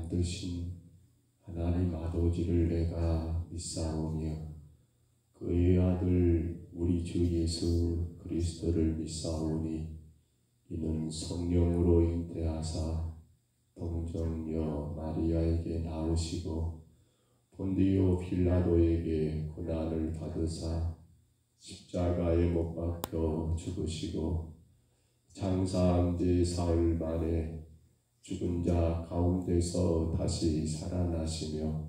만드신 하나님 아버지를 내가 믿사오며 그의 아들 우리 주 예수 그리스도를 믿사오니 이는 성령으로 잉태하사 동정녀 마리아에게 나으시고 본디오 빌라도에게 고난을 받으사 십자가에 못 박혀 죽으시고 장사한 지 사흘 만에 죽은 자 가운데서 다시 살아나시며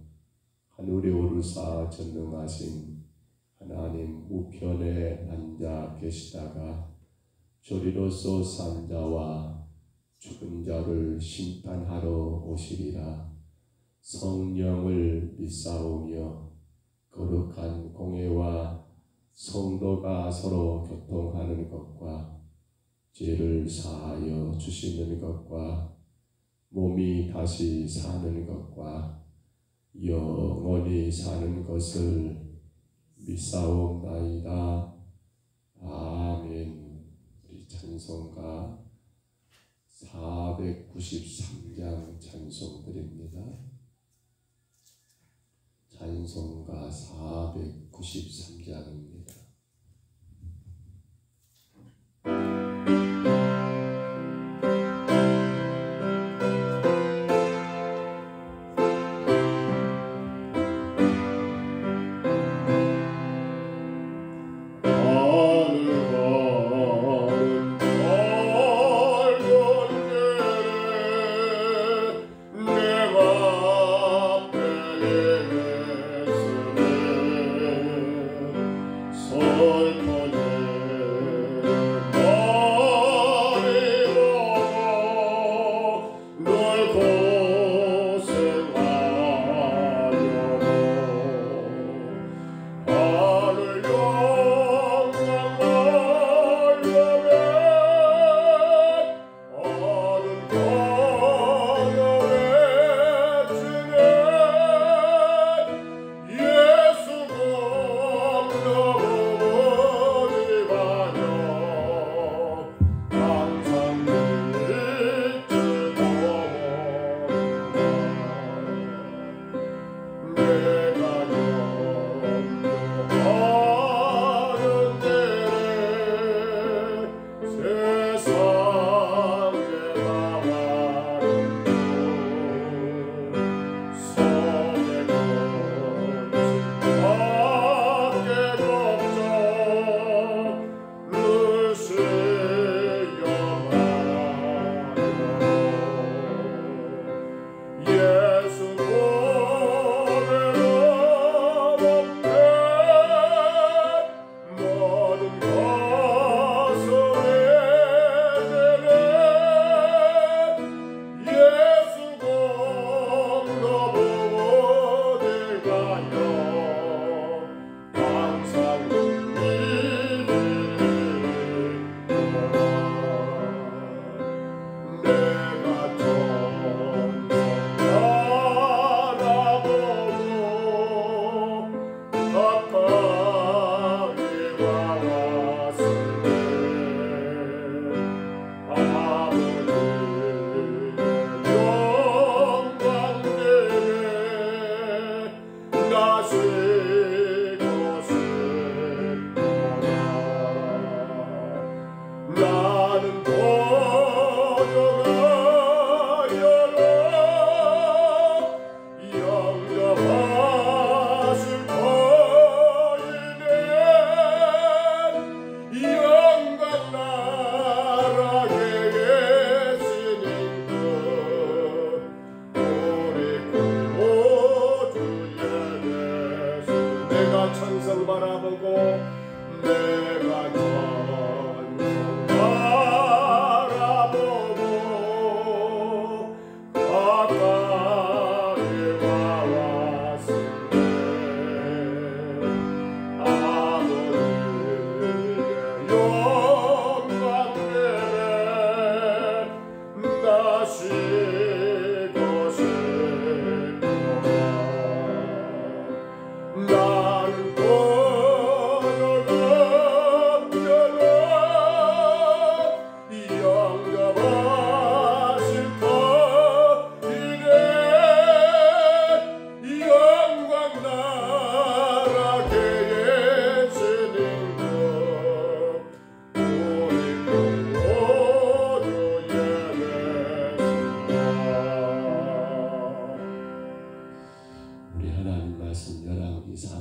하늘에 오르사 전능하신 하나님 우편에 앉아 계시다가 저리로서 산 자와 죽은 자를 심판하러 오시리라. 성령을 믿사오며 거룩한 공회와 성도가 서로 교통하는 것과 죄를 사하여 주시는 것과 몸이 다시 사는 것과 영원히 사는 것을 믿사옵나이다. 아멘. 우리 찬송가 493장 찬송 드립니다. 찬송가 493장입니다.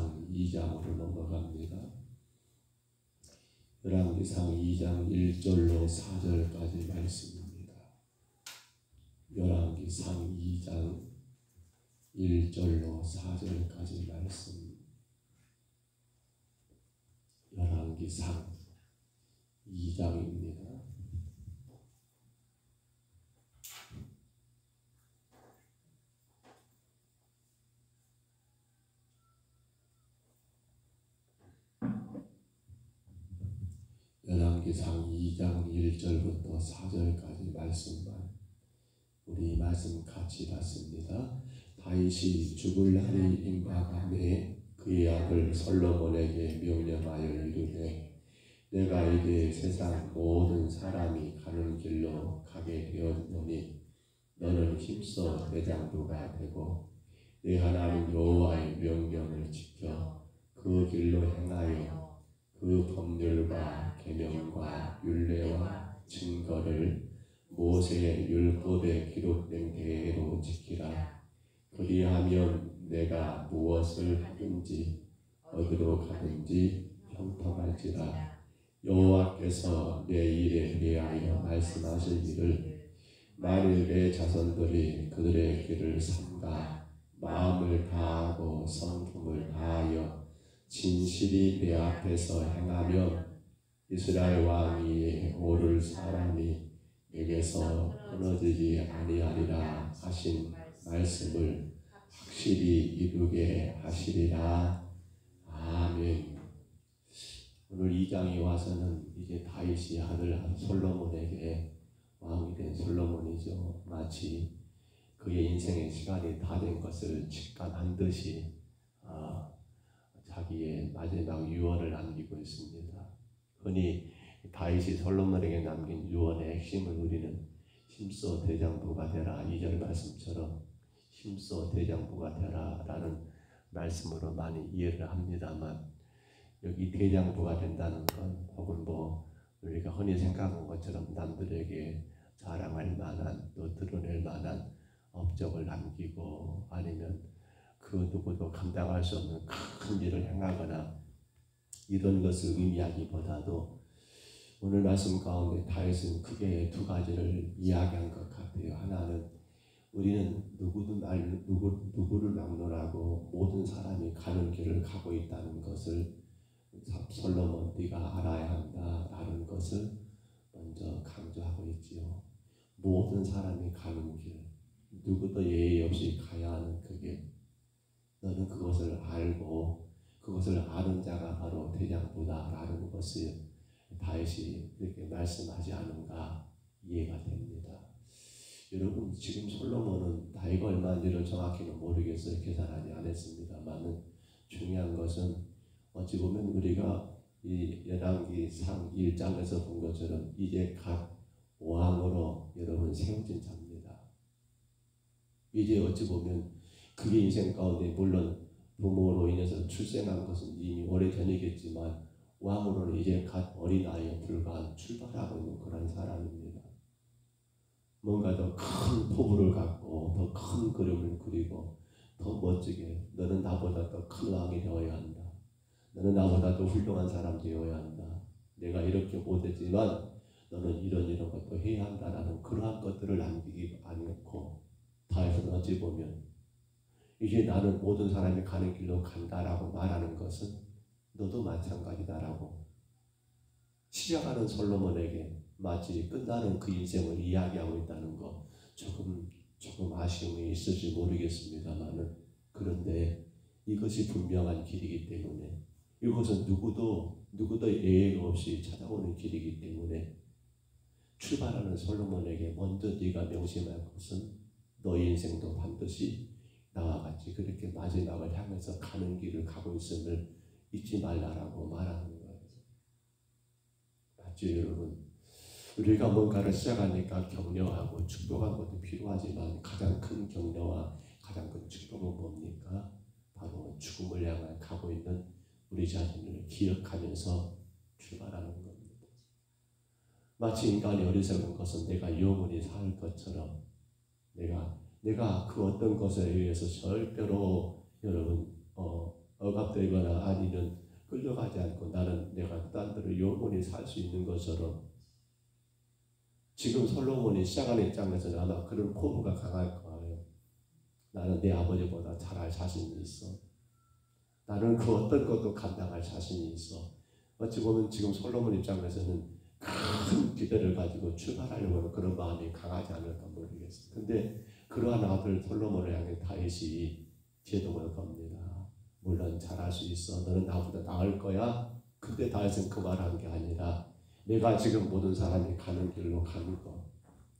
열왕기상 2장으로 넘어갑니다. 열왕기상 2장 1절로 4절까지 말씀입니다. 열왕기상 2장 1절로 4절까지 말씀. 열왕기상 2장입니다. 열왕기상 2장 1절부터 4절까지 말씀만 우리 말씀 같이 봤습니다. 다윗이 죽을 날이 임박하매 그의 아들 솔로몬에게 명령하여 이르되 내가 이제 세상 모든 사람이 가는 길로 가게 되었노니 너는 힘써 대장부가 되고 내 하나님 여호와의 명령을 지켜 그 길로 행하여 그 법률과 계명과 율례와 증거를 모세의 율법에 기록된 대로 지키라. 그리하면 내가 무엇을 하든지 어디로 가든지 형통할지라. 여호와께서 내 일에 대하여 말씀하시기를 만일 내 자손들이 그들의 길을 삼가 마음을 다하고 성품을 다하여 진실이 내 앞에서 행하면 이스라엘 왕위에 오를 사람이 내게서 끊어지지 아니하리라 하신 말씀을 확실히 이루게 하시리라. 아멘. 오늘 2장에 와서는 이제 다윗이 아들 솔로몬에게 왕이 된 솔로몬이죠. 마치 그의 인생의 시간이 다 된 것을 직감한 듯이 자기의 마지막 유언을 남기고 있습니다. 흔히 다윗이 솔로몬에게 남긴 유언의 핵심을 우리는 힘써 대장부가 되라 2절 말씀처럼 힘써 대장부가 되라 라는 말씀으로 많이 이해를 합니다만 여기 대장부가 된다는 건 혹은 우리가 흔히 생각한 것처럼 남들에게 자랑할 만한 또 드러낼 만한 업적을 남기고 아니면 그 누구도 감당할 수 없는 큰 일을 행하거나 이런 것을 의미하기보다도 오늘 말씀 가운데 다윗은 크게 두 가지를 이야기한 것 같아요. 하나는 우리는 누구를 막론하고 모든 사람이 가는 길을 가고 있다는 것을 솔로몬 네가 알아야 한다라는 것을 먼저 강조하고 있지요. 모든 사람이 가는 길, 누구도 예의 없이 가야 하는 그 길, 너는 그것을 알고 그것을 아는 자가 바로 대장부다라는 것을 다윗이 이렇게 말씀하지 않은가 이해가 됩니다. 여러분 지금 솔로몬은 나이가 얼마인지를 정확히는 모르겠어요. 계산하지 않았습니다만 중요한 것은 어찌 보면 우리가 이 열왕기상 1장에서 본 것처럼 이제 각 왕으로 여러분 세워진 자입니다. 이제 어찌 보면 그의 인생 가운데 물론 부모로 인해서 출생한 것은 이미 오래전이겠지만 왕으로는 이제 갓 어린아이에 불과한 출발하고 있는 그런 사람입니다. 뭔가 더 큰 포부를 갖고 더 큰 그림을 그리고 더 멋지게 너는 나보다 더 큰 왕이 되어야 한다. 너는 나보다 더 훌륭한 사람 되어야 한다. 내가 이렇게 못했지만 너는 이런 것도 해야 한다라는 그러한 것들을 남기기 아니었고 다윗은 어찌 보면 이제 나는 모든 사람이 가는 길로 간다라고 말하는 것은 너도 마찬가지다라고 시작하는 솔로몬에게 마치 끝나는 그 인생을 이야기하고 있다는 거 조금 아쉬움이 있을지 모르겠습니다만은 그런데 이것이 분명한 길이기 때문에 이것은 누구도 예외가 없이 찾아오는 길이기 때문에 출발하는 솔로몬에게 먼저 네가 명심할 것은 너의 인생도 반드시 나와 같이 그렇게 마지막을 향해서 가는 길을 가고 있음을 잊지 말라라고 말하는 거예요. 맞죠 여러분? 우리가 뭔가를 시작하니까 격려하고 축복한 것도 필요하지만 가장 큰 격려와 가장 큰 축복은 뭡니까? 바로 죽음을 향해 가고 있는 우리 자신을 기억하면서 출발하는 겁니다. 마치 인간이 어리석은 것은 내가 영원히 살 것처럼 내가 그 어떤 것에 의해서 절대로 여러분 억압되거나 아니는 끌려가지 않고 나는 내가 딴 데로 영원히 살 수 있는 것처럼 지금 솔로몬이 시작하는 입장에서는 아마 그런 포부가 강할 거예요. 나는 내 아버지보다 잘할 자신이 있어. 나는 그 어떤 것도 감당할 자신이 있어. 어찌 보면 지금 솔로몬 입장에서는 큰 기대를 가지고 출발하려고 하는 그런 마음이 강하지 않을까 모르겠어요. 근데 그러한 아들 솔로몬을 향해 다윗이 제동을 겁니다. 물론 잘할 수 있어. 너는 나보다 나을 거야. 근데 다윗은 그 말한 게 아니라 내가 지금 모든 사람이 가는 길로 가는 것,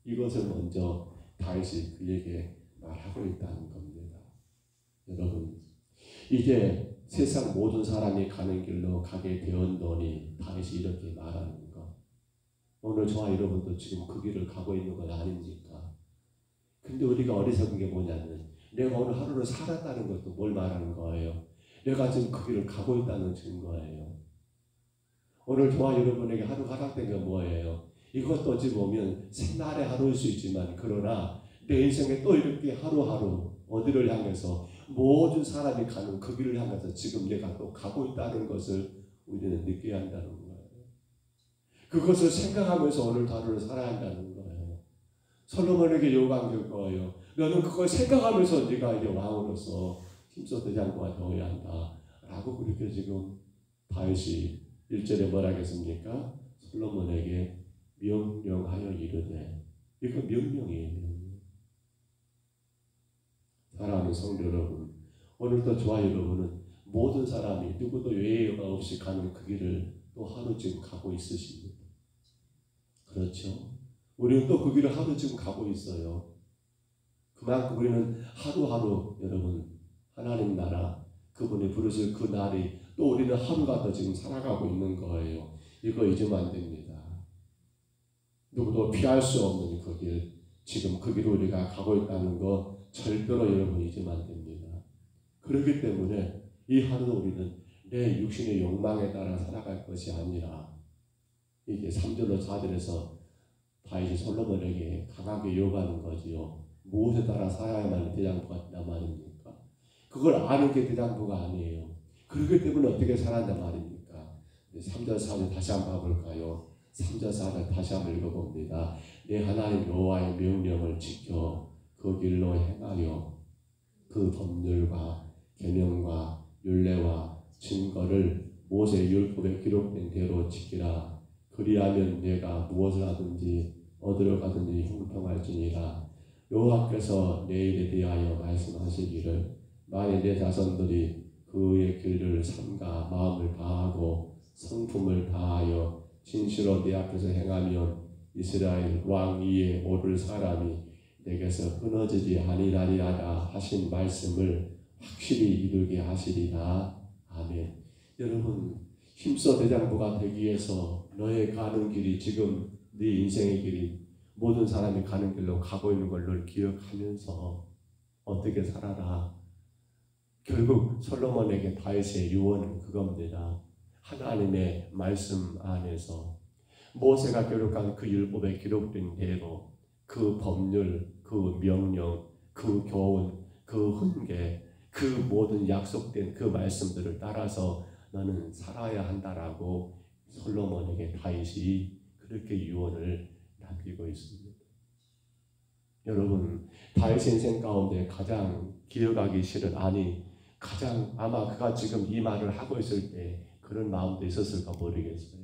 이것을 먼저 다윗이 그에게 말하고 있다는 겁니다. 여러분, 이제 세상 모든 사람이 가는 길로 가게 되었노니 다윗이 이렇게 말하는 것, 오늘 저와 여러분도 지금 그 길을 가고 있는 건 아닙니까? 근데 우리가 어리석은 게 뭐냐면 내가 오늘 하루를 살았다는 것도 뭘 말하는 거예요? 내가 지금 그 길을 가고 있다는 증거예요. 오늘 저와 여러분에게 하루 허락된 게 뭐예요? 이것도 어찌 보면 새날의 하루일 수 있지만 그러나 내 인생에 또 이렇게 하루하루 어디를 향해서 모든 사람이 가는 그 길을 향해서 지금 내가 또 가고 있다는 것을 우리는 느껴야 한다는 거예요. 그것을 생각하면서 오늘 하루를 살아야 한다는 거예요. 솔로몬에게 요구한 게 거예요. 너는 그걸 생각하면서 네가 이제 왕으로서 힘써 대장부가 되어야 한다 라고 그렇게 지금 다윗이 1절에 뭐라 하겠습니까? 솔로몬에게 명령하여 이르되, 이거 명령이에요. 명령. 사랑하는 성도 여러분, 오늘도 저와 여러분은 모든 사람이 누구도 예외가 없이 가는 그 길을 또 하루 지금 가고 있으십니다. 그렇죠? 우리는 또 그 길을 하루 지금 가고 있어요. 그만큼 우리는 하루하루 여러분 하나님 나라 그분이 부르실 그 날이 또 우리는 하루가 더 지금 살아가고 있는 거예요. 이거 잊으면 안 됩니다. 누구도 피할 수 없는 그 길, 지금 그 길을 우리가 가고 있다는 거 절대로 여러분 잊으면 안 됩니다. 그렇기 때문에 이 하루 우리는 내 육신의 욕망에 따라 살아갈 것이 아니라 이게 3절로 4절에서 다윗이 솔로몬에게 강하게 요구하는 거지요. 무엇에 따라 살아야만 대장부가 된다 말입니까? 그걸 아는 게 대장부가 아니에요. 그렇기 때문에 어떻게 살았냐 말입니까? 3절 4절 다시 한번 봐볼까요? 3절 4절 다시 한번 읽어봅니다. 내 하나님 여호와의 명령을 지켜 그 길로 행하여 그 법률과 계명과 율례와 증거를 모세 율법에 기록된 대로 지키라. 그리하면 내가 무엇을 하든지 어디로 가든지 형통할지니라. 여호와께서 내 일에 대하여 말씀하시기를 만일 내 자손들이 그의 길을 삼가 마음을 다하고 성품을 다하여 진실로 내 앞에서 행하면 이스라엘 왕 위에 오를 사람이 내게서 끊어지지 아니하리라 하신 말씀을 확실히 이루게 하시리라. 아멘. 여러분, 힘써 대장부가 되기 위해서 너의 가는 길이 지금 네 인생의 길이 모든 사람이 가는 길로 가고 있는 걸 기억하면서 어떻게 살아라. 결국 솔로몬에게 다윗의 유언은 그겁니다. 하나님의 말씀 안에서 모세가 기록한 그 율법에 기록된 대로 그 법률, 그 명령, 그 교훈, 그 훈계, 그 모든 약속된 그 말씀들을 따라서 너는 살아야 한다라고 솔로몬에게 다윗이 그렇게 유언을 남기고 있습니다. 여러분, 다윗 인생 가운데 가장 기억하기 싫은, 아니 가장 아마 그가 지금 이 말을 하고 있을 때 그런 마음도 있었을까 모르겠어요.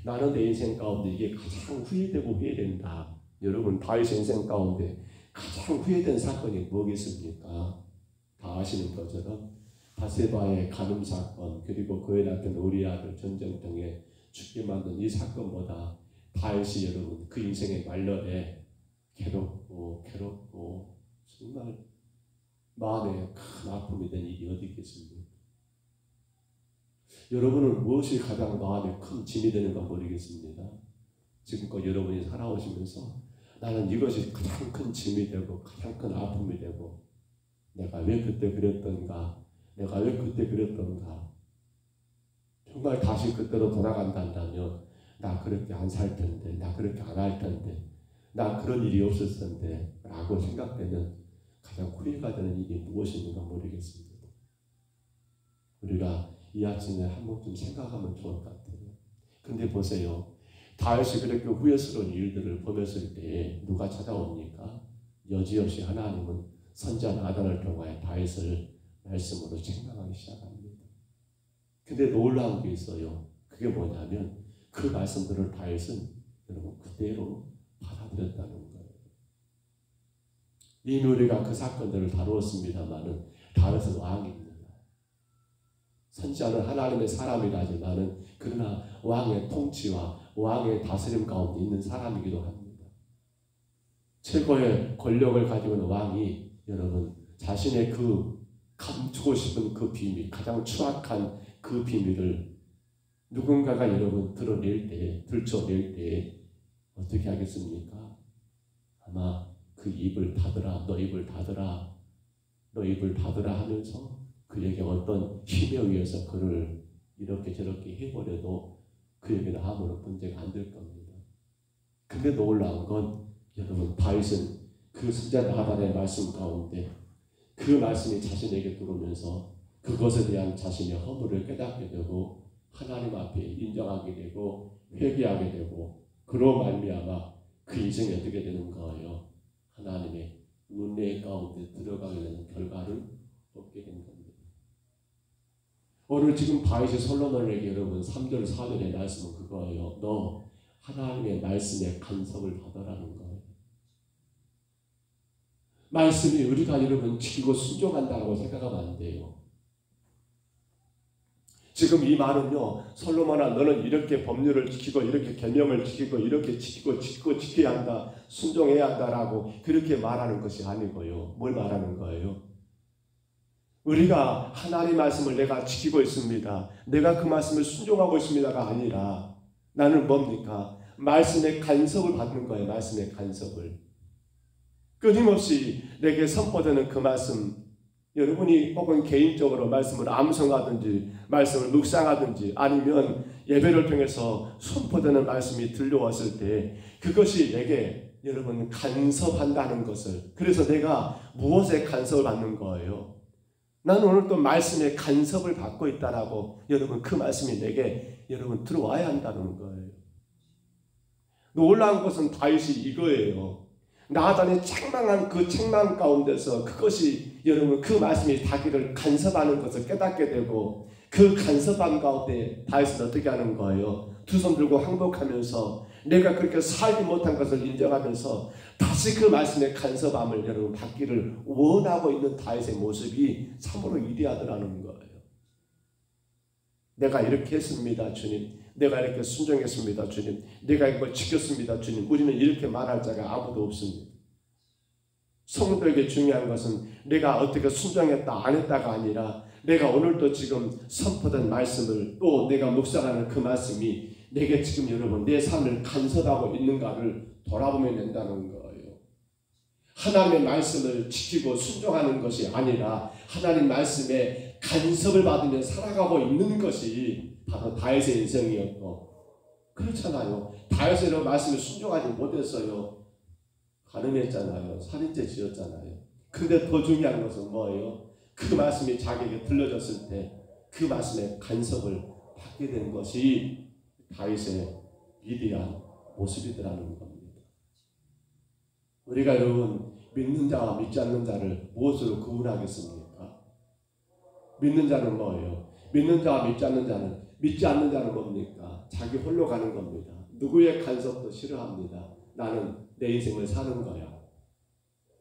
나는 내 인생 가운데 이게 가장 후회되고 후회된다. 여러분, 다윗 인생 가운데 가장 후회된 사건이 뭐겠습니까? 다 아시는 것처럼 바세바의 간음 사건, 그리고 그에 낳던 우리 아들 전쟁통에 죽게 만든 이 사건보다 다윗이 여러분 그 인생의 말년에 괴롭고 정말 마음에 큰 아픔이 된 일이 어디 있겠습니까? 여러분은 무엇이 가장 마음에 큰 짐이 되는가 모르겠습니다. 지금껏 여러분이 살아오시면서 나는 이것이 가장 큰 짐이 되고 가장 큰 아픔이 되고 내가 왜 그때 그랬던가, 내가 왜 그때 그랬던가, 정말 다시 그때로 돌아간다면 나 그렇게 안 살 텐데, 나 그렇게 안 할 텐데, 나 그런 일이 없었을 텐데 라고 생각되는 가장 후회가 되는 일이 무엇인가 모르겠습니다. 우리가 이 아침에 한 번쯤 생각하면 좋을 것 같아요. 근데 보세요. 다윗이 그렇게 후회스러운 일들을 보냈을 때 누가 찾아옵니까? 여지없이 하나님은 선지자 나단을 통하여 다윗을 말씀으로 책망하기 시작합니다. 근데 놀라운 게 있어요. 그게 뭐냐면 그 말씀들을 다윗은 여러분 그대로 받아들였다는 거예요. 이미 우리가 그 사건들을 다루었습니다마는 다윗은 왕입니다. 선지자는 하나님의 사람이라지만은 그러나 왕의 통치와 왕의 다스림 가운데 있는 사람이기도 합니다. 최고의 권력을 가지고 있는 왕이 여러분 자신의 그 감추고 싶은 그 비밀, 가장 추악한 그 비밀을 누군가가 여러분 드러낼 때, 들춰낼 때 어떻게 하겠습니까? 아마 그 입을 닫으라, 너 입을 닫으라, 너 입을 닫으라 하면서 그에게 어떤 힘에 의해서 그를 이렇게 저렇게 해버려도 그에게는 아무런 문제가 안 될 겁니다. 근데 놀라운 건 여러분 다윗은 그 선지자 나단의 말씀 가운데 그 말씀이 자신에게 들어오면서 그것에 대한 자신의 허물을 깨닫게 되고 하나님 앞에 인정하게 되고 회개하게 되고 그로 말미암아 그 인생이 어떻게 되는 거예요? 하나님의 은혜 가운데 들어가게 되는 결과를 얻게 된 겁니다. 오늘 지금 다윗이 솔로몬에게 여러분 3절 4절의 말씀은 그거예요. 너 하나님의 말씀에 간섭을 받으라는 거예요. 말씀이 우리가 여러분 지키고 순종한다고 생각하면 안 돼요. 지금 이 말은요, 솔로몬아 너는 이렇게 법률을 지키고 이렇게 계명을 지키고 이렇게 지켜야 한다, 순종해야 한다라고 그렇게 말하는 것이 아니고요. 뭘 말하는 거예요? 우리가 하나님의 말씀을 내가 지키고 있습니다. 내가 그 말씀을 순종하고 있습니다가 아니라 나는 뭡니까? 말씀의 간섭을 받는 거예요. 말씀의 간섭을. 끊임없이 내게 선포되는 그 말씀, 여러분이 혹은 개인적으로 말씀을 암송하든지 말씀을 묵상하든지 아니면 예배를 통해서 선포되는 말씀이 들려왔을 때 그것이 내게 여러분 간섭한다는 것을, 그래서 내가 무엇에 간섭을 받는 거예요? 나는 오늘 또 말씀에 간섭을 받고 있다라고 여러분 그 말씀이 내게 여러분 들어와야 한다는 거예요. 놀라운 것은 다윗이 이거예요. 나단이 책망한 그 책망 가운데서 그것이 여러분 그 말씀이 자기를 간섭하는 것을 깨닫게 되고 그 간섭함 가운데 다윗은 어떻게 하는 거예요? 두 손 들고 항복하면서 내가 그렇게 살지 못한 것을 인정하면서 다시 그 말씀의 간섭함을 여러분 받기를 원하고 있는 다윗의 모습이 참으로 위대하더라는 거예요. 내가 이렇게 했습니다 주님, 내가 이렇게 순종했습니다 주님, 내가 이걸 지켰습니다 주님. 우리는 이렇게 말할 자가 아무도 없습니다. 성도에게 중요한 것은 내가 어떻게 순종했다 안 했다가 아니라 내가 오늘도 지금 선포된 말씀을 또 내가 묵상하는 그 말씀이 내게 지금 여러분 내 삶을 간섭하고 있는가를 돌아보면 된다는 거예요. 하나님의 말씀을 지키고 순종하는 것이 아니라 하나님 말씀에 간섭을 받으며 살아가고 있는 것이 바로 다윗의 인생이었고, 그렇잖아요. 다윗의 말씀을 순종하지 못했어요. 가늠했잖아요. 살인죄 지었잖아요. 근데 더 중요한 것은 뭐예요? 그 말씀이 자기에게 들려졌을 때 그 말씀에 간섭을 받게 된 것이 다윗의 위대한 모습이더라는 겁니다. 우리가 여러분 믿는 자와 믿지 않는 자를 무엇으로 구분하겠습니까? 믿는 자는 뭐예요? 믿는 자와 믿지 않는 자는 뭡니까? 자기 홀로 가는 겁니다. 누구의 간섭도 싫어합니다. 나는 내 인생을 사는 거야.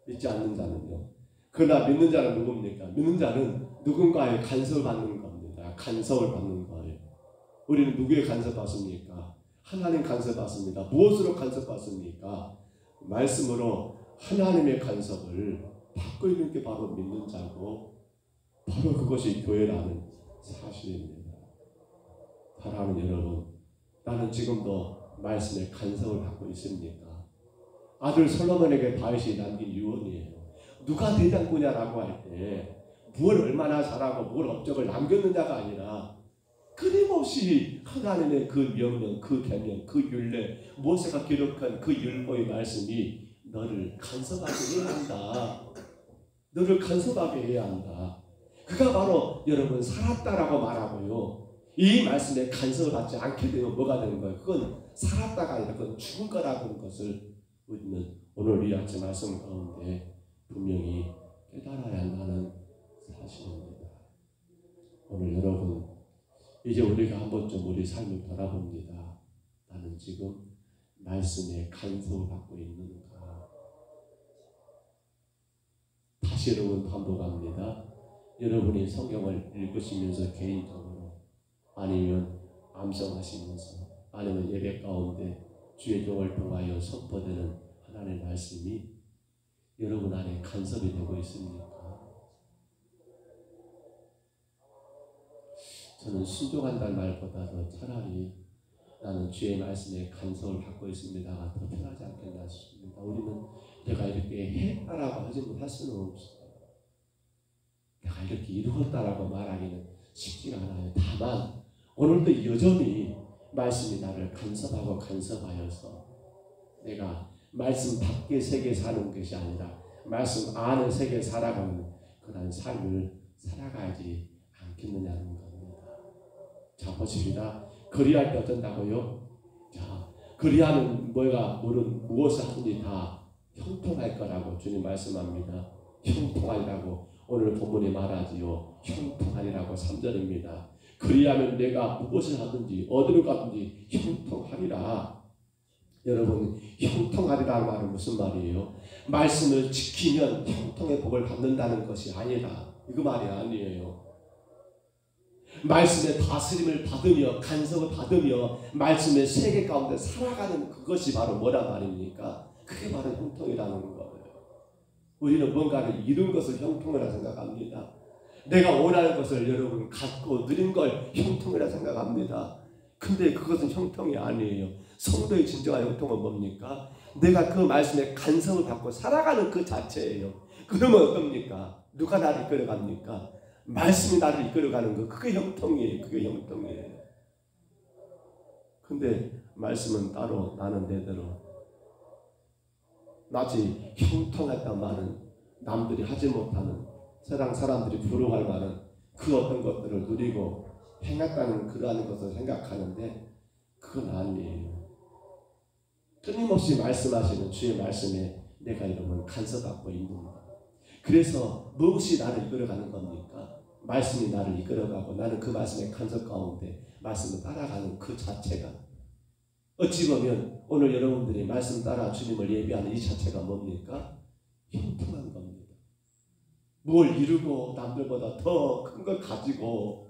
믿지 않는 자는요. 그러나 믿는 자는 누굽니까? 믿는 자는 누군가의 간섭을 받는 겁니다. 간섭을 받는 거예요. 우리는 누구의 간섭 받습니까? 하나님 간섭 받습니다. 무엇으로 간섭 받습니까? 말씀으로 하나님의 간섭을 받고 있는 게 바로 믿는 자고 바로 그것이 교회라는 사실입니다. 사랑하는 여러분, 나는 지금도 말씀의 간섭을 받고 있습니까? 아들 솔로몬에게 다윗이 남긴 유언이에요. 누가 대장부냐라고 할 때 무엇을 얼마나 잘하고 무엇 업적을 남겼느냐가 아니라 끊임없이 하나님의 그 명령, 그 계명, 그 율례, 모세가 기록한 그 율법의 말씀이 너를 간섭하게 해야 한다. 너를 간섭하게 해야 한다. 그가 바로 여러분 살았다라고 말하고요. 이 말씀에 간섭을 받지 않게 되면 뭐가 되는 거예요? 그건 살았다가 아니라 그건 죽은 거라는 것을 우리는 오늘 이 아침 말씀 가운데 분명히 깨달아야 한다는 사실입니다. 오늘 여러분 이제 우리가 한 번쯤 우리 삶을 돌아봅니다. 나는 지금 말씀에 간섭을 받고 있는가? 다시 여러분 반복합니다. 여러분이 성경을 읽으시면서 개인적으로 아니면 암송하시면서 아니면 예배 가운데 주의 종을 통하여 선포되는 하나님의 말씀이 여러분 안에 간섭이 되고 있습니까? 저는 순종한다는 말보다도 차라리 나는 주의 말씀에 간섭을 받고 있습니다가 더 편하지 않겠나 싶습니다. 우리는 내가 이렇게 했다라고 할 수는 없어요. 내가 이렇게 이루었다라고 말하기는 쉽지가 않아요. 다만 오늘도 여전히 말씀이 나를 간섭하여서 내가 말씀 밖의 세계에 사는 것이 아니라 말씀 안의 세계에 살아가는 그런 삶을 살아가야지 않겠느냐는 겁니다. 자, 보십니다. 거리할 때 어쩐다고요? 자, 거리하면 무엇을 하든지 다 형통할 거라고 주님 말씀합니다. 형통하리라고 오늘 본문이 말하지요. 형통하리라고 3절입니다. 그리하면 내가 무엇을 하든지 어디로 가든지 형통하리라. 여러분, 형통하리라는 말은 무슨 말이에요? 말씀을 지키면 형통의 복을 받는다는 것이 아니라 이거 말이 아니에요. 말씀의 다스림을 받으며 간섭을 받으며 말씀의 세계 가운데 살아가는 그것이 바로 뭐란 말입니까? 그게 바로 형통이라는 거예요. 우리는 뭔가를 이룬 것을 형통이라 생각합니다. 내가 원하는 것을 여러분 갖고 누린 걸 형통이라 생각합니다. 근데 그것은 형통이 아니에요. 성도의 진정한 형통은 뭡니까? 내가 그 말씀에 간섭을 받고 살아가는 그 자체예요. 그러면 어떻습니까? 누가 나를 이끌어갑니까? 말씀이 나를 이끌어가는 거, 그게 형통이에요. 그게 형통이에요. 근데 말씀은 따로 나는 내대로 마치 형통했단 말은 남들이 하지 못하는 세상 사람들이 부러워할 만한 그 어떤 것들을 누리고 행했다는 그러한 것을 생각하는데 그건 아니에요. 끊임없이 말씀하시는 주의 말씀에 내가 이러면 간섭받고 있는 것. 그래서 무엇이 나를 이끌어가는 겁니까? 말씀이 나를 이끌어가고 나는 그 말씀의 간섭 가운데 말씀을 따라가는 그 자체가 어찌 보면 오늘 여러분들이 말씀 따라 주님을 예배하는 이 자체가 뭡니까? 형통한 겁니다. 뭘 이루고 남들보다 더 큰 걸 가지고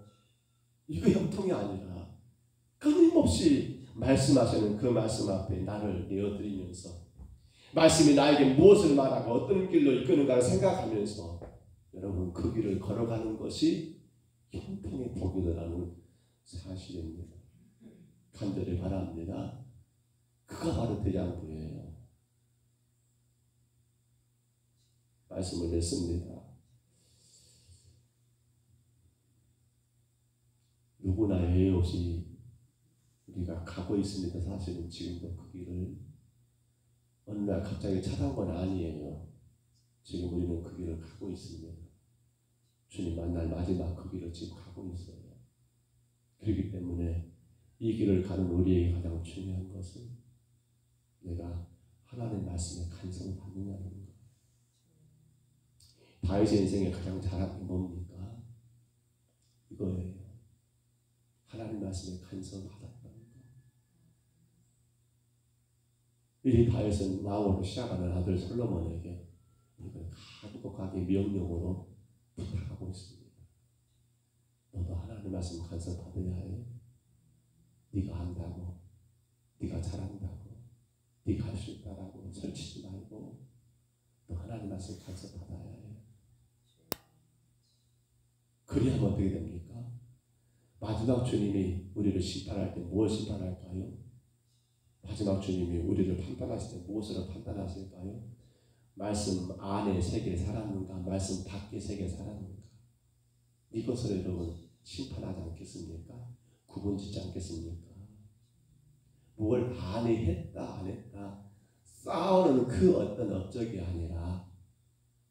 이거 형통이 아니라 끊임없이 말씀하시는 그 말씀 앞에 나를 내어드리면서 말씀이 나에게 무엇을 말하고 어떤 길로 이끄는가를 생각하면서 여러분 그 길을 걸어가는 것이 형통의 복이라는 사실입니다. 간절히 바랍니다. 그가 바로 대장부예요. 말씀을 냈습니다. 누구나 예외 없이 우리가 가고 있습니다. 사실은 지금도 그 길을 어느 날 갑자기 찾아온 건 아니에요. 지금 우리는 그 길을 가고 있습니다. 주님 만날 마지막 그 길을 지금 가고 있어요. 그렇기 때문에 이 길을 가는 우리에게 가장 중요한 것은 내가 하나님의 말씀에 간섭을 받느냐는 것. 다윗의 인생에 가장 잘한 게 뭡니까? 이거예요. 하나님 말씀에 간섭을 받았다는 것. 이 다윗은 왕으로 시작하는 아들 솔로몬에게 이걸 가지고 가기 명령으로 부탁하고 있습니다. 너도 하나님 말씀 간섭 받아야 해. 네가 한다고, 네가 잘한다고, 네가 할 수 있다라고 설치지 말고 너 하나님 말씀 간섭 받아야 해. 그리하면 어떻게 됩니까? 마지막 주님이 우리를 심판할 때 무엇을 심판할까요? 마지막 주님이 우리를 판단하실 때 무엇으로 판단하실까요? 말씀 안의 세계에 살았는가? 말씀 밖의 세계에 살았는가? 이것을 여러분 심판하지 않겠습니까? 구분짓지 않겠습니까? 뭘 안에 했다 안 했다 싸우는 그 어떤 업적이 아니라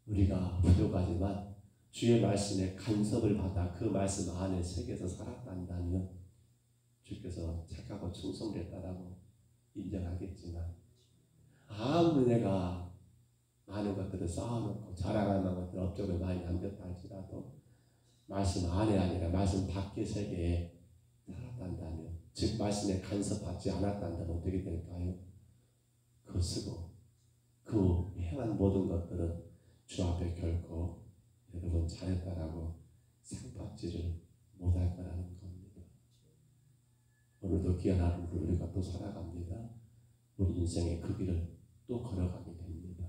우리가 부족하지만 주의 말씀에 간섭을 받아 그 말씀 안에 새겨서 살았단다면 주께서 착하고 충성됐다라고 인정하겠지만, 아무리 내가 많은 것들을 쌓아놓고 자랑할 만한 것들 업적을 많이 남겼다 할지라도 말씀 안에 아니라 말씀 밖의 세계에 살았단다면, 즉 말씀에 간섭받지 않았단다면 어떻게 될까요? 그 쓰고 그 행한 모든 것들은 주 앞에 결코 여러분 잘했다라고 상받지를 못할 거라는 겁니다. 오늘도 귀한 하루를 우리가 또 살아갑니다. 우리 인생의 그 길을 또 걸어가게 됩니다.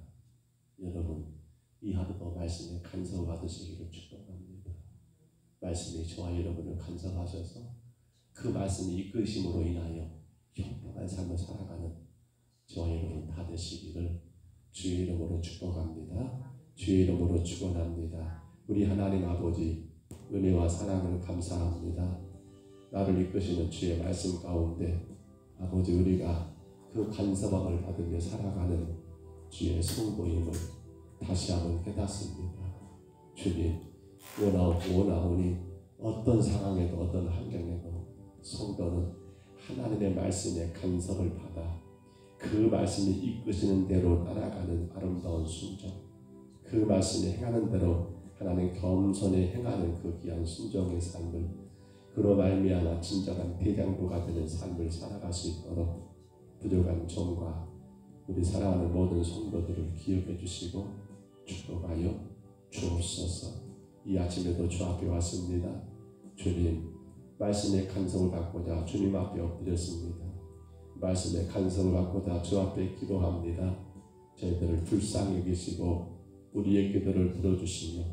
여러분, 이 하루도 말씀에 간섭 받으시기를 축복합니다. 말씀이 저와 여러분을 간섭하셔서 그 말씀이 이끄심으로 인하여 형통한 삶을 살아가는 저와 여러분 다 되시기를 주의 이름으로 축복합니다. 주의 이름으로 축원합니다. 우리 하나님 아버지, 은혜와 사랑을 감사합니다. 나를 이끄시는 주의 말씀 가운데 아버지, 우리가 그 간섭함을 받으며 살아가는 주의 성도임을 다시 한번 깨닫습니다. 주님, 원하오니 어떤 상황에도 어떤 환경에도 성도는 하나님의 말씀에 간섭을 받아 그 말씀이 이끄시는 대로 따라가는 아름다운 순종, 그 말씀이 행하는 대로 하나님 겸손히 행하는 그 귀한 순종의 삶을, 그로 말미암아 진정한 대장부가 되는 삶을 살아갈 수 있도록 부족한 종과 우리 사랑하는 모든 성도들을 기억해 주시고 축복하여 주옵소서. 이 아침에도 주 앞에 왔습니다. 주님, 말씀의 간섭을 받고자 주님 앞에 엎드렸습니다. 말씀의 간섭을 받고자 주 앞에 기도합니다. 저희들을 불쌍히 여기시고 우리의 기도를 들어주시며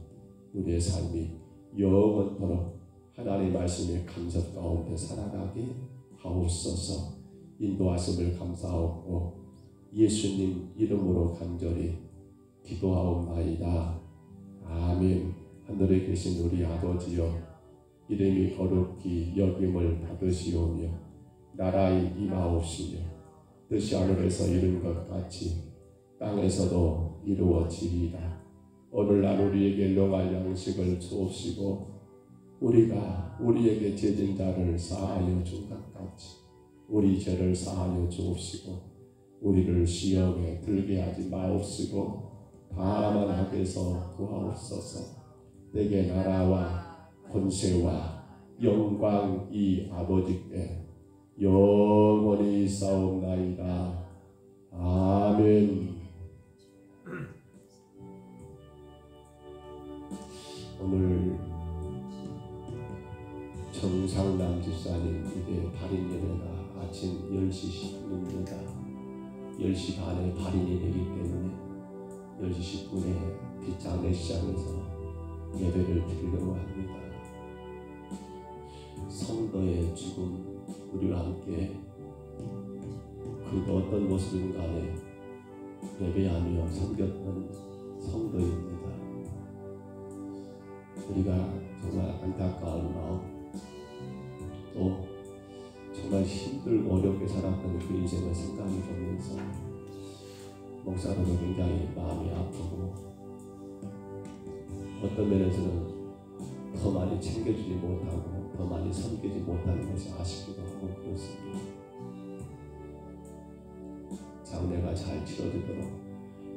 우리의 삶이 영원토록 하나님의 말씀의 간섭 가운데 살아가게 하옵소서. 인도하심을 감사하고 예수님 이름으로 간절히 기도하옵나이다. 아멘. 하늘에 계신 우리 아버지여, 이름이 거룩히 여김을 받으시오며 나라의 임하옵시며 뜻이 하늘에서 이룬 것 같이 땅에서도 이루어지리이다. 오늘날 우리에게 일용할 양식을 주옵시고 우리가 우리에게 죄진 자를 사하여 준 것 같이 우리 죄를 사하여 주옵시고 우리를 시험에 들게 하지 마옵시고 다만 악에서 구하옵소서. 내게 나라와 권세와 영광이 아버지께 영원히 있사옵나이다. 아멘. 오늘 정상남 집사님 이게 발인 예배가 아침 10시 10분입니다. 10시 반에 발인이 되기 때문에 10시 10분에 빗장내 시작해서 예배를 드리려고 합니다. 성도의 죽음, 우리와 함께 그 어떤 모습인 간에 예배하며 섬겼던 성도입니다. 우리가 정말 안타까운 마음, 또 정말 힘들고 어렵게 살았던 그 인생을 생각해 보면서 목사로도 굉장히 마음이 아프고 어떤 면에서는 더 많이 챙겨주지 못하고 더 많이 섬기지 못하는 것이 아쉽기도 하고 그렇습니다. 장례가 잘 치러지도록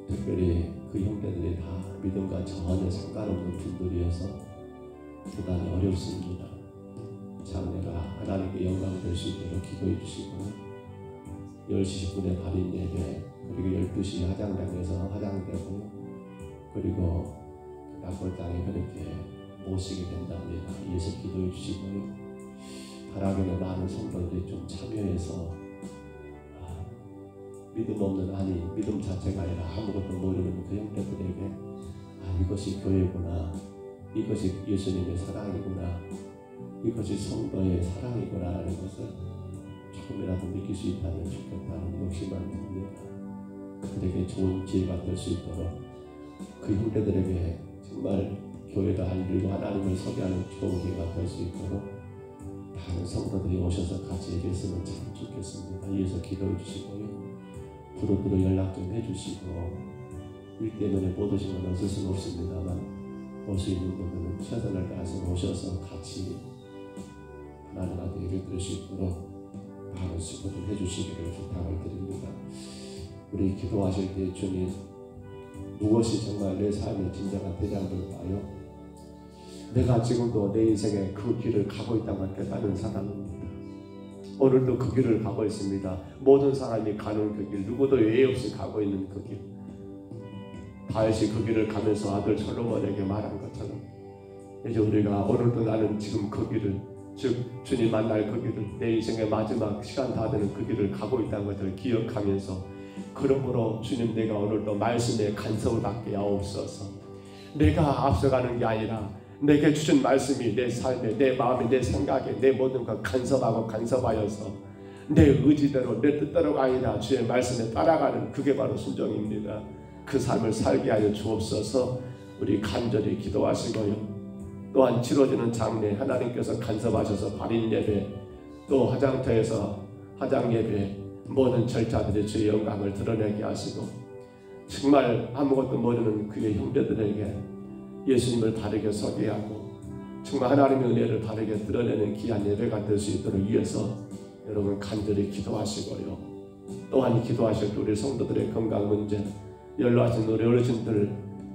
특별히 그 형제들이 다 믿음과 전혀 상관없는 분들이어서 대단히 어렵습니다. 장례가 하나님께 영광 될 수 있도록 기도해 주시고 10시 10분에 발인 예배, 그리고 12시 화장장에서 화장되고 그리고 낙골당에 그렇게 모시게 된답니다. 이에서 기도해 주시고요. 바라기는 많은 성도들이 좀 참여해서 믿음 없는, 아니 믿음 자체가 아니라 아무것도 모르는 그 형제들에게 이것이 교회구나, 이것이 예수님의 사랑이구나, 이것이 성도의 사랑이구나 하는 것을 조금이라도 느낄 수 있다면 좋겠다는 욕심만 듭니다. 그들에게 좋은 기회가 될 수 있도록 그 형제들에게 정말 교회를 알리고 하나님을 소개하는 좋은 기회가 될 수 있도록 다른 성도들이 오셔서 같이 얘기했으면 참 좋겠습니다. 이에서 기도해 주시고요. 두루두루 연락 좀 해주시고 일 때문에 못 오신 건 없을 수는 없습니다만 올 수 있는 분들은 최선을 다해서 모셔서 같이 하나님한테 예배 드릴 수 있도록 많은 수고 좀 해주시기를 부탁을 드립니다. 우리 기도하실 때 주님, 무엇이 정말 내 삶의 진정한 대장일까요? 내가 지금도 내 인생에 그 길을 가고 있다는 깨닫는 사람입니다. 오늘도 그 길을 가고 있습니다. 모든 사람이 가는 그 길, 누구도 예외 없이 가고 있는 그 길. 다윗이 그 길을 가면서 아들 솔로몬에게 말한 것처럼 이제 우리가 오늘도 나는 지금 그 길을, 즉 주님 만날 그 길을, 내 인생의 마지막 시간 다 되는 그 길을 가고 있다는 것을 기억하면서, 그러므로 주님, 내가 오늘도 말씀에 간섭을 받게 하옵소서. 내가 앞서가는 게 아니라 내게 주신 말씀이 내 삶에, 내 마음에, 내 생각에, 내 모든 것 간섭하여서 내 의지대로, 내 뜻대로가 아니라 주의 말씀에 따라가는, 그게 바로 순종입니다. 그 삶을 살게 하여 주옵소서. 우리 간절히 기도하시고요. 또한 치러지는 장례 하나님께서 간섭하셔서 발인 예배, 또 화장터에서 화장 예배, 모든 절차들이 주의 영광을 드러내게 하시고, 정말 아무것도 모르는 그의 형제들에게 예수님을 바르게 소개하고 정말 하나님의 은혜를 바르게 드러내는 귀한 예배가 될 수 있도록 위해서 여러분 간절히 기도하시고요. 또한 기도하실 우리 성도들의 건강 문제, 연로하신 우리 어르신들,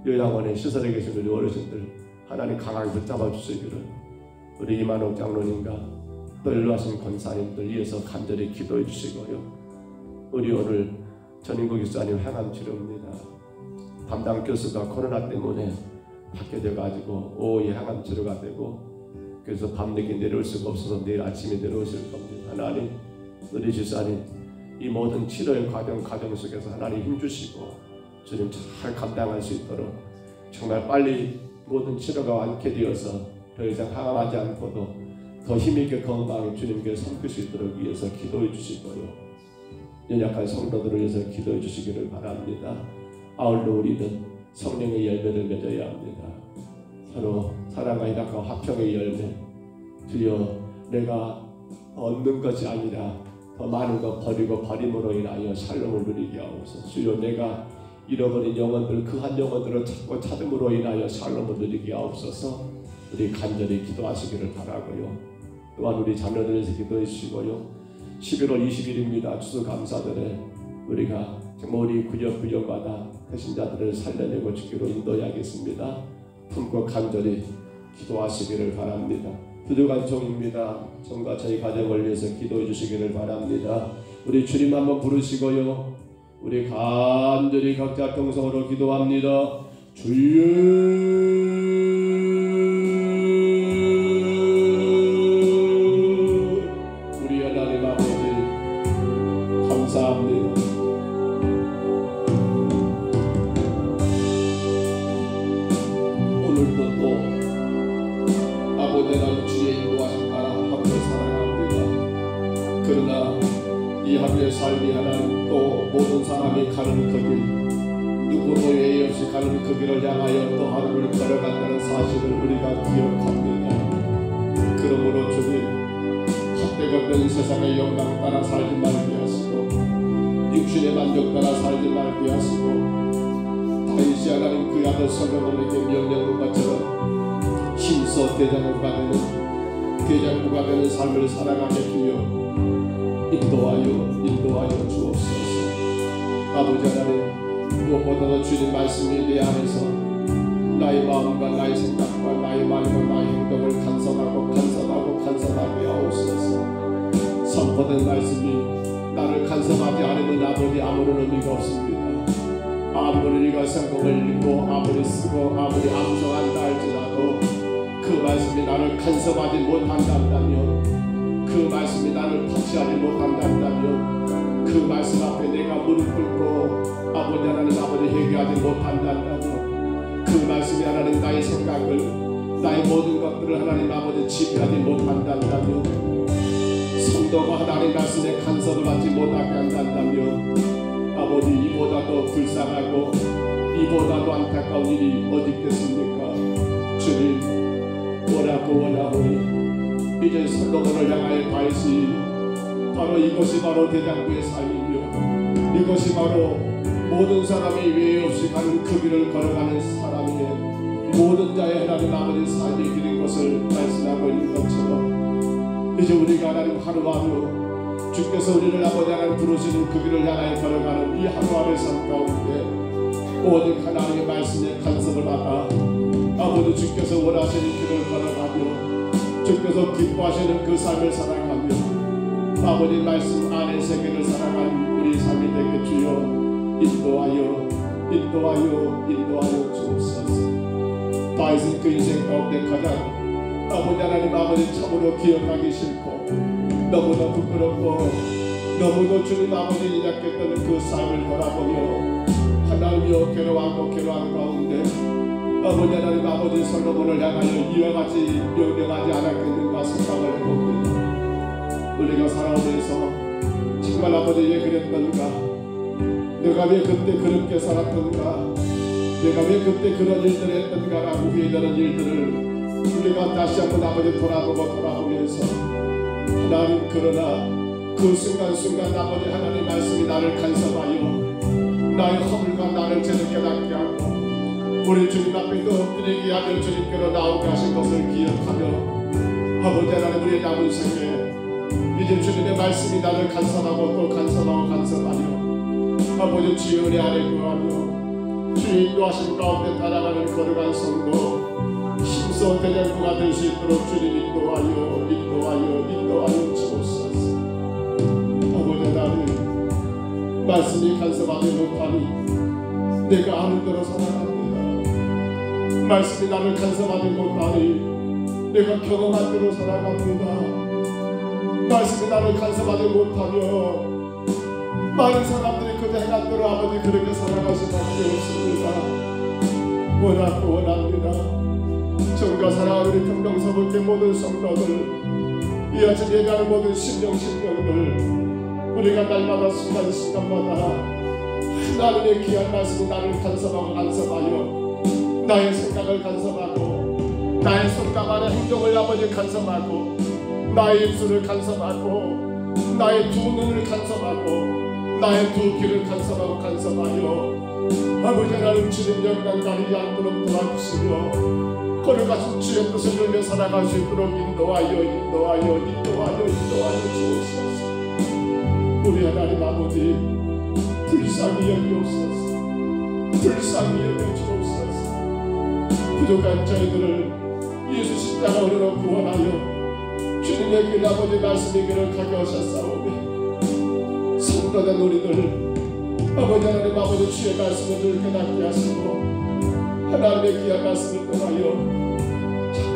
요양원에 시설에 계신 우리 어르신들 하나님 강하게 붙잡아 주시기를, 우리 이만옥 장로님과 또 연로하신 권사님들 위해서 간절히 기도해 주시고요. 우리 오늘 전인국 교수님 항암 치료입니다. 담당 교수가 코로나 때문에 받게 돼가지고 오후에 항암 치료가 되고, 그래서 밤늦게 내려올 수가 없어서 내일 아침에 내려오실 겁니다. 하나님, 우리 주사님 이 모든 치료의 과정 속에서 하나님 힘주시고 주님 잘 감당할 수 있도록 정말 빨리 모든 치료가 완쾌되어서 더 이상 항암하지 않고도 더 힘있게 건강하게 주님께 섬길 수 있도록 위해서 기도해 주시고요. 연약한 성도들을 위해서 기도해 주시기를 바랍니다. 아울러 우리는 성령의 열매를 맺어야 합니다. 서로 사랑과 희락과 화평의 열매, 주여 내가 얻는 것이 아니라 더 많은 것 버리고 버림으로 인하여 샬롬을 누리게 하옵소서. 주여 내가 잃어버린 영혼들, 그 한 영혼들을 찾고 찾음으로 인하여 샬롬을 누리게 하옵소서. 우리 간절히 기도하시기를 바라고요. 또한 우리 자녀들에서 기도해 주시고요. 11월 20일입니다. 추수감사절에 우리가 정말 우리 구역구역마다 배신자들을 살려내고 주기로 인도해야겠습니다. 품고 간절히 기도하시기를 바랍니다. 부족한 종입니다. 정과 저희 가정을 위해서 기도해 주시기를 바랍니다. 우리 주님 한번 부르시고요. 우리 간절히 각자 평성으로 기도합니다. 주여, 우리 하나님 아버지 감사합니다. 오늘도 또 아버지 하나님 주의 인도하심 따라 하루를 살아갑니다. 그러나 이 하루의 삶이 하나님 또 모든 사람이 가는 그 길, 누구도 예의 없이 가는 그 길을 향하여 또 하루를 걸어간다는 사실을 우리가 기억합니다. 그러므로 주님, 헛되었던 세상의 영광 따라 살지 말게 하시고 육신의 만족 따라 살지 말게 하시고, 다윗이 하나님 그 아들 솔로몬에게 명령한 것처럼 힘써 대장부가 되는 삶을 살아가게 주여 인도하여 주옵소서. 아버지 하나님, 무엇보다도 주님 말씀이 내 안에서 나의 마음과 나의 생각과 나의 말과 나의 행동을 간섭하게 하옵소서. 선포된 말씀이 나를 간섭하지 않으면 아버지 아무런 의미가 없습니다. 아무리 우리가 성경을 읽고 아무리 쓰고 아무리 암송한다 할지라도 그 말씀이 나를 간섭하지 못한다면, 그 말씀이 나를 터치하지 못한다면, 그 말씀 앞에 내가 무릎 꿇고 아버지 하나님 아버지 회개하지 못한다면, 그 말씀이 하나님 나의 생각을, 나의 모든 것들을 하나님 아버지 지배하지 못한다면, 성도가 하나님 말씀에 간섭을 받지 못하게 한다면, 아버지 이보다도 불쌍하고 이보다도 안타까운 일이 어디 있겠습니까? 주님, 원하오니 이제 솔로몬을 향하여 다윗이 바로 이것이 바로 대장부의 삶이며, 이것이 바로 모든 사람이 예외 없이 가는 그 길을 걸어가는 사람의 모든 자의 하나님 아버지 삶이 길인 것을 말씀하고 있는 것처럼 이제 우리가 하나님 하루하루 주께서 우리를 아버지 하나님 부르시는 그 길을 향하여 걸어가는 이 하루하루의 삶 가운데 오직 하나님의 말씀에 간섭을 받아 아버지 주께서 원하시는 길을 걸어가며 주께서 기뻐하시는 그 삶을 살아가며 아버지 말씀 안의 세계를 살아가는 우리 삶이 되게 주여 인도하여 주옵소서. 다윗은 그 인생 가운데 가장 아버지 하나님 아버지 참으로 기억하기 싫고 너무나 부끄럽고 너무도 주님 아버지 인약했던 그 삶을 돌아보며 하나님이여 괴로워한 가운데 아버지 하나님 아버지 솔로몬을 향하여 이와 같이 명령하지 않았겠는가 생각을 해봅니다. 우리가 살아오면서 정말 아버지 왜 그랬던가, 내가 왜 그때 그렇게 살았던가, 내가 왜 그때 그런 일들을 했던가라고 회의되는 일들을 우리가 다시 한번 아버지 돌아보면서 하나님, 그러나 그 순간순간 아버지 하나님 말씀이 나를 간섭하여 나의 허물과 나를 제대로 깨닫게 하고 우리 주님 앞에 또 엎드리게 하며 주님께로 나오게 하신 것을 기억하며 아버지 하나님 우리의 남은 생에 이제 주님의 말씀이 나를 간섭하고 또 간섭하여 아버지 주의 은혜 안에 구하며 주의 인도하신 가운데 따라가는 거룩한 성도 힘써 대장부가 될 수 있도록 주님 인도하여 주옵소서. 아버지 나를 말씀이 간섭하지 못하니 내가 아는 대로 살아갑니다. 말씀이 나를 간섭하지 못하니 내가 경험한 대로 살아갑니다. 말씀이 나를 간섭하지 못하며 많은 사람들이 그저 행한 대로 아버지 그렇게 살아갈 수밖에 없습니다. 원합니다. 정과 사랑하는 우리 평동서북의 모든 성도들, 이 아침 예배하는 모든 심령들, 우리가 날마다 순간마다 하나님의 귀한 말씀이 나를 간섭하여 나의 생각을 간섭하고 나의 손과 발의 행동을 아버지 간섭하고 나의 입술을 간섭하고 나의 두 눈을 간섭하고 나의 두 귀를 간섭하여 아버지 하나님 주님 영광 가리지 않도록 도와주시며 거룩하신 주의 뜻을 누리며 살아갈 수 있도록 인도하여 주옵소서. 우리 하나님 아버지 불쌍히 여겨 주옵소서. 부족한 저희들을 예수 십자가 으로 구원하여 주님의 길 아버지 말씀의 길을 가게 하셨사오니 성도된 우리들 아버지 하나님 아버지 주의 말씀을 늘 깨닫게 하시고 하나님의 귀한 말씀을 통하여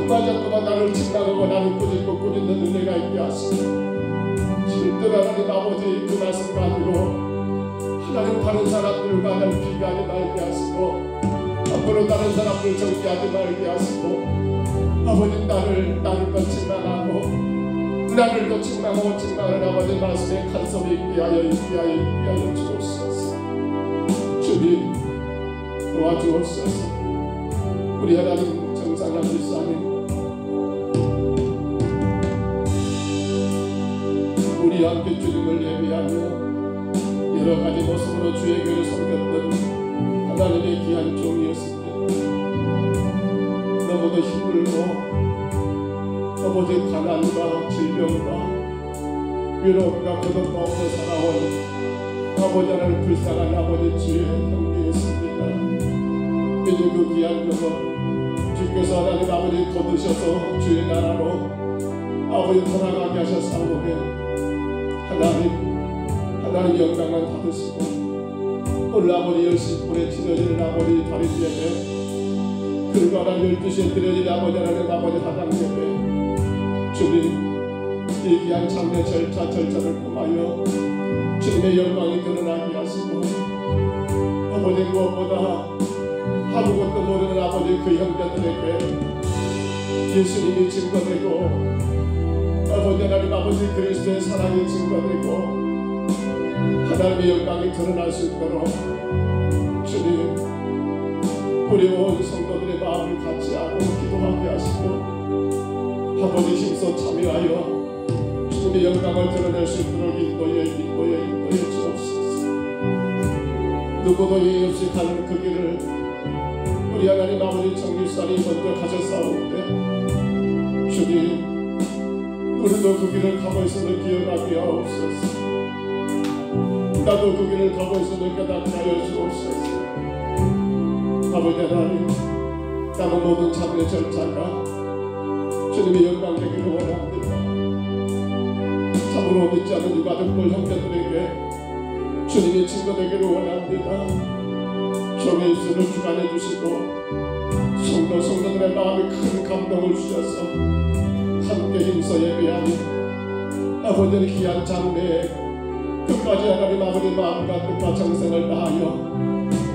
자꾸만 나를 책망하고 나를 꾸짖고 꾸짖는 은혜가 있게 하시고 실제로 하나님 아버지 그 말씀 가지고 하나님 다른 사람들과 나를 비교하지 말게 하시고 앞으로 다른 사람들을 정죄하지 말게 하시고 아버지 나를 더 책망하고 나를 더 책망하는 아버지 말씀에 간섭이 있게 하여 주옵소서. 주님 도와주옵소서. 우리 하나님 정상한 불쌍히 우리 함께 주님을 예배하며 여러 가지 모습으로 주의 교를 섬겼던 하나님의 귀한 종이었습니다. 너무도 힘들고 아버지 가난과 질병과 위로가 고독 가운데 살아온 아버지 하나님 불쌍한 아버지 주의 형제였습니다. 이제 그 귀한 영혼 주께서 하나님 아버지 거두셔서 주의 나라로 아버지 돌아가게 하셨사오니 하나님 영광만 받으시고 오늘 아버지 10시에 치러지는 아버지 다리 예배 그리고 하나님 12시에 드려질 아버지 하나님 아버지 화당 예배 주님 이 귀한 장례 절차를 통하여 주님의 영광이 드러나게 하시고 아버지 무엇보다 아무것도 모르는 아버지 그 형제들에게 예수님이 증거되고 아버지 하나님 아버지 그리스도의 사랑이 증거되고 하나님의 영광이 드러날 수 있도록 주님 우리 온 성도들의 마음을 같이 하고 기도하게 하시고 아버지 힘써 참여하여 주님의 영광을 드러낼 수 있도록 인도해 주옵소서. 누구도 예의 없이 가는 그 길을 우리 하나님 아버지 정리산이 먼저 가셨사오는데 주님 우리도 그 길을 가고 있음을 기억하게 하옵소서. 나도 그 길을 가고 있음을 깨닫게 하여 주옵소서. 아버지 하나님 남은 모든 참여 절차가 주님의 영광 되기를 원합니다. 참으로 믿지 않는 이 가족들 형제들에게 주님의 친구 되기를 원합니다. 종의 입술을 주관해 주시고 성도들의 마음에 큰 감동을 주셔서 함께 힘써 예배하는 아버지의 귀한 장래에 끝까지 하나님 아버지 마음과 뜻과 정성을 다하여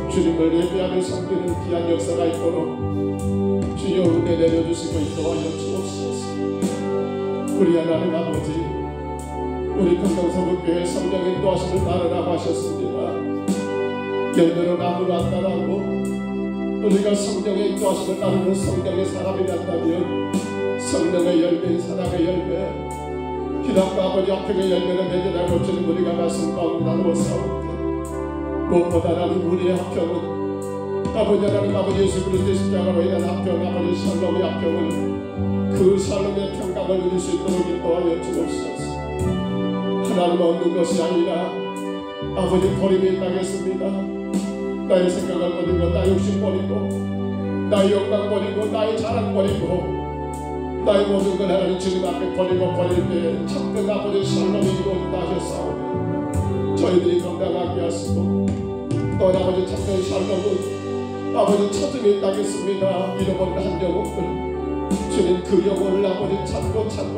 주님을 예배하며 섬기는 귀한 역사가 있도록 주여 은혜 내려주시고 인도하여 주옵소서. 우리 하나님 아버지 우리 평강서북교회 성령 인도하심을 따르라고 하셨습니다. 열매로 나무를 안 따라하고 우리가 성령의 인도하심을 따르는 성령의 사람이 된다면 성령의 열매, 사랑의 열매, 기도과 아버지 앞에의 열매를 맺으라고 주님 우리가 말씀 가운데 나누어 싸우는데 무엇보다 하나님 우리의 합평은 아버지 하나님 아버지 예수 그리스도의 십자가로 인한 합평, 아버지 샬롬의 합평을 그 샬롬의 평강을 누릴 수 있도록 인도하여 주옵소서. 하나님 얻는 것이 아니라 아버지 버림이 당했습니다. 나의 생각을 버리고 나의 욕심 버리고 나의 영광 버리고 나의 자랑 버리고 나의 모든 걸 하나님 주님 앞에 버리고 버릴 때 참된 아버지 샬롬이 이루어진다 하셨사오니 저희들이 건강하게 하시고 또 아버지 참된 샬롬은 아버지 찾음이 있다겠습니다. 잃어버린 한 영혼들 주님 그 영혼을 아버지 찾고 찾고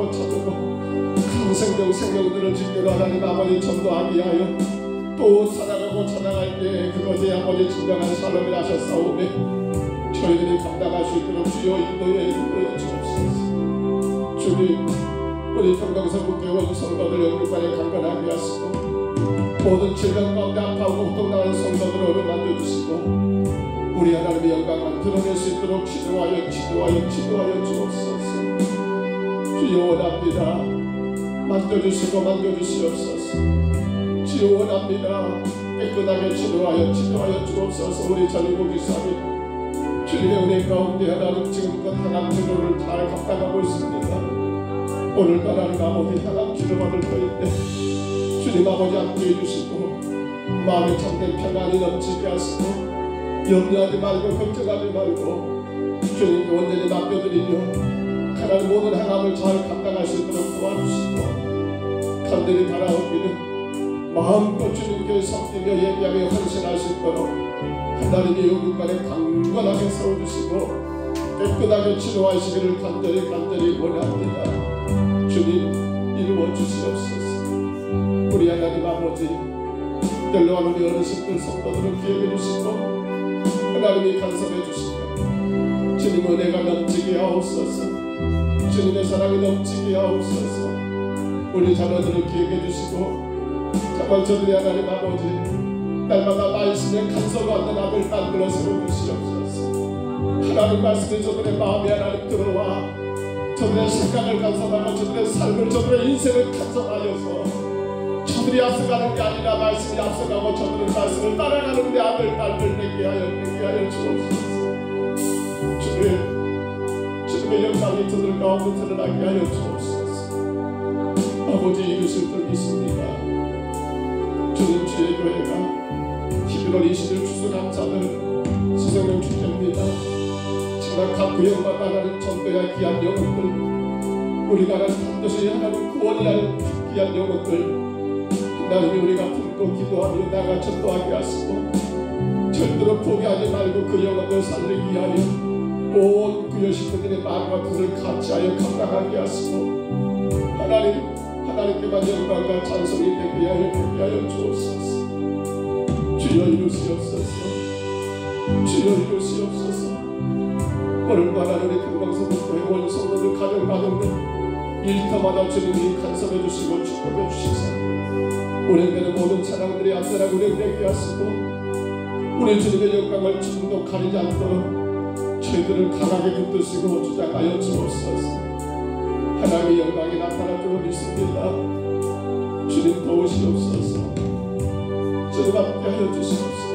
강생명 생명들을 지키러 하나님 아버지 전도하게 하여 또 찾아가고 찾아갈 때 그것이 아버지 진정한 샬롬이 하셨사오니 저희들이 감당할 수 있도록 주여 인도해 주옵소서. 주님 우리 평강서북교회 성도들 영육간에 강건하게 하시고 모든 질병 가운데 아파하고 고통당하는 성도들을 어루만져주시고 우리 하나님의 영광만 드러낼 수 있도록 치료하여 주옵소서. 주여 원합니다. 만져주시옵소서. 주여 원합니다. 깨끗하게 치료하여 주옵소서. 우리 전리국 기사님 주님의 은혜 가운데 하나님 지금껏 항암 치료를 잘 감당하고 있습니다. 오늘도 하나님 아버지 항암 치료받을 터인데 주님 아버지 함께해 주시고 마음에 참된 평안이 넘치게 하시고 염려하지 말고 걱정하지 말고 주님께 온전히 맡겨드리며 하나님 모든 항암을 잘 감당할 수 있도록 도와주시고 간절히 바라옵기는 마음껏 주님께 섬기며 예비하며 헌신할 수 있도록 하나님의 영육간에 강건하게 세워주시고 깨끗하게 치료하시기를 간절히 원합니다. 주님 이루어 주시옵소서. 우리 하나님 아버지 연로한 우리 어르신들 성도들을 기억해 주시고 하나님이 간섭해 주시고 주님 은혜가 넘치게 하옵소서. 주님의 사랑이 넘치게 하옵소서. 우리 자녀들을 기억해 주시고 정말 저들이 하나님 아버지 날마다 말씀에 간섭하는 아들 딸들을 세워주시옵소서. 하나님 말씀이 저들의 마음에 하나님 들어와 저들의 생각을 간섭하고 저들의 삶을 저들의 인생을 간섭하여서 저들이 앞서가는 게 아니라 말씀이 앞서가고 저들의 말씀을 따라가는 데 아들 딸들 되게 하여 주옵소서. 주님의 영광이 저들 가운데 드러나게 하여 주옵소서. 아버지 이루실 줄 믿습니다. 주님 주의 교회가 11월 20일 추수감사들 수생명 축제입니다. 지난 각 구역마다 하나님 전도야 귀한 영혼들 우리가 반드시 하나님 구원이야 귀한 영혼들 하나님이 우리가 품고 기도하며 나가 전도하게 하시고 절대로 포기하지 말고 그 영혼들 살리기 위하여 온 구역 식구들의 마음과 뜻을 같이하여 감당하게 하시고 하나님께만 영광과 찬송이 되게 하여 주옵소서. 주여 이루시옵소서. 오늘도 하나님의 평강서북교회 온 성도들 가정들 일터마다 주님이 간섭해 주시고 축복해 주시사 운행되는 모든 찬양들이 안전하게 운행되게 하시고 우리 주님의 영광을 지금도 가리지 않도록 저희들을 강하게 붙드시고 주장하여 주옵소서. 하나님의 영광이 나타날 줄로 믿습니다. 주님 도우시옵소서. 주님 함께 하여 주시옵소서.